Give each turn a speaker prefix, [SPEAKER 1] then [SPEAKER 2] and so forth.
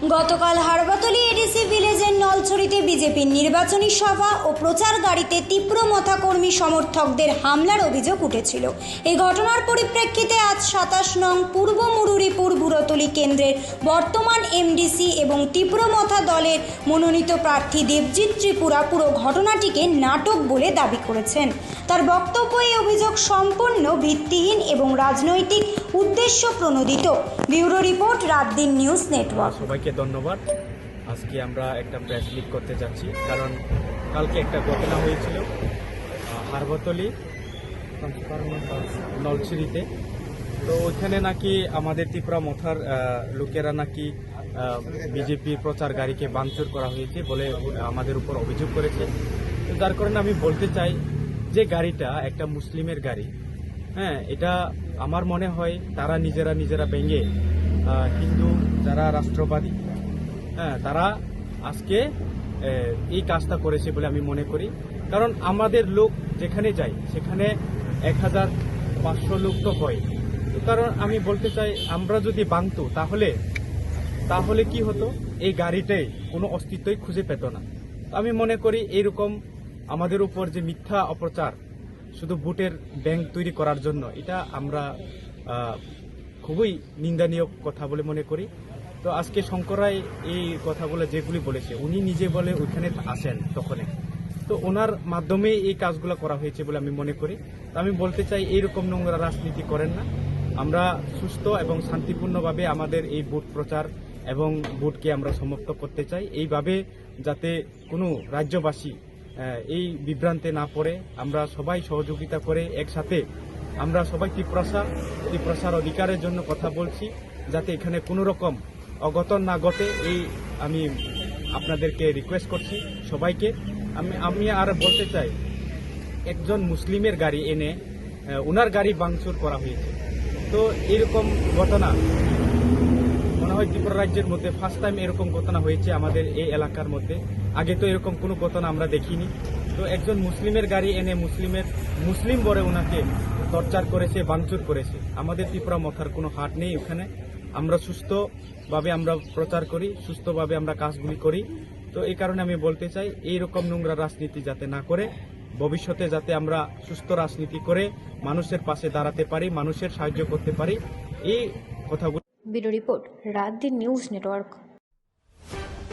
[SPEAKER 1] গতকাল হারবাতলী এডিসি ভিলেজের নলছড়িতে বিজেপির নির্বাচনী সভা ও প্রচার গাড়িতে তীব্র মথা কর্মী সমর্থকদের হামলার অভিযোগ উঠেছিল। এই ঘটনার পরিপ্রেক্ষিতে আজ 27 নং পূর্ব মুরুরিপুর বুড়োতলী কেন্দ্রের বর্তমান এমডিসি এবং তীব্র মথা দলের মনোনীত প্রার্থী দেবজিৎ ত্রিপুরা পুরো ঘটনাটিকে নাটক বলে দাবি করেছেন। তার বক্তব্য, এই অভিযোগ সম্পূর্ণ ভিত্তিহীন এবং রাজনৈতিক উদ্দেশ্য প্রণোদিত। Bureau report, রাতদিন news network.
[SPEAKER 2] সবাইকে ধন্যবাদ। আজকে আমরা একটা প্রেস মিট করতে যাচ্ছি, কারণ কালকে একটা ঘটনা হয়েছিল হারবাতলী নলছিরিতে। তো ওইখানে নাকি আমাদের ত্রিপুরা মথার লোকেরা নাকি বিজেপির প্রচার গাড়িকে ভাঙচুর করা হয়েছে বলে আমাদের উপর অভিযোগ করেছে। তো যার কারণে আমি বলতে চাই যে গাড়িটা একটা মুসলিমের গাড়ি, হ্যাঁ, এটা আমার মনে হয় তারা নিজেরা ভেঙে হিন্দু যারা রাষ্ট্রবাদী, হ্যাঁ, তারা আজকে এই কাজটা করেছে বলে আমি মনে করি। কারণ আমাদের লোক যেখানে যায় সেখানে 1500 লোক তো হয়। কারণ আমি বলতে চাই, আমরা যদি ভাঙতো তাহলে কি হতো, এই গাড়িটাই কোনো অস্তিত্বই খুঁজে পেত না। আমি মনে করি এইরকম আমাদের উপর যে মিথ্যা অপপ্রচার শুধু ভোটের ব্যাংক তৈরি করার জন্য, এটা আমরা খুবই নিন্দনীয় কথা বলে মনে করি। তো আজকে শঙ্কর রায় এই কথাগুলো যেগুলি বলেছে, উনি নিজে বলে ওইখানে আসেন তখনই, তো ওনার মাধ্যমে এই কাজগুলো করা হয়েছে বলে আমি মনে করি। তো আমি বলতে চাই, এইরকম নোংরা রাজনীতি করেন না। আমরা সুস্থ এবং শান্তিপূর্ণভাবে আমাদের এই ভোট প্রচার এবং ভোটকে আমরা সমাপ্ত করতে চাই, এইভাবে যাতে কোনো রাজ্যবাসী এই বিভ্রান্তে না পড়ে। আমরা সবাই সহযোগিতা করে একসাথে আমরা সবাই ত্রিপ্রাসার অধিকারের জন্য কথা বলছি, যাতে এখানে কোনো রকম অঘটন না ঘটে। এই আমি আপনাদেরকে রিকোয়েস্ট করছি সবাইকে। আমি আর বলতে চাই, একজন মুসলিমের গাড়ি এনে ওনার গাড়ি ভাঙচুর করা হয়েছে। তো এরকম ঘটনা মনে হয় ত্রিপুরা রাজ্যের মধ্যে ফার্স্ট টাইম এরকম ঘটনা হয়েছে আমাদের এই এলাকার মধ্যে। আগে তো এরকম কোনো ঘটনা আমরা দেখিনি। তো একজন মুসলিমের গাড়ি এনে মুসলিম বলে ওনাকে টর্চার করেছে, ভাঙচুর করেছে। আমাদের ত্রিপুরা মথার কোনো হাট নেই ওখানে। আমরা সুস্থভাবে আমরা প্রচার করি, সুস্থভাবে আমরা কাজগুলি করি। তো এই কারণে আমি বলতে চাই, এইরকম নোংরা রাজনীতি যাতে না করে, ভবিষ্যতে যাতে আমরা সুস্থ রাজনীতি করে মানুষের পাশে দাঁড়াতে পারি, মানুষের সাহায্য করতে পারি, এই কথাগুলো।
[SPEAKER 1] Bureau report, রাতদিন news network.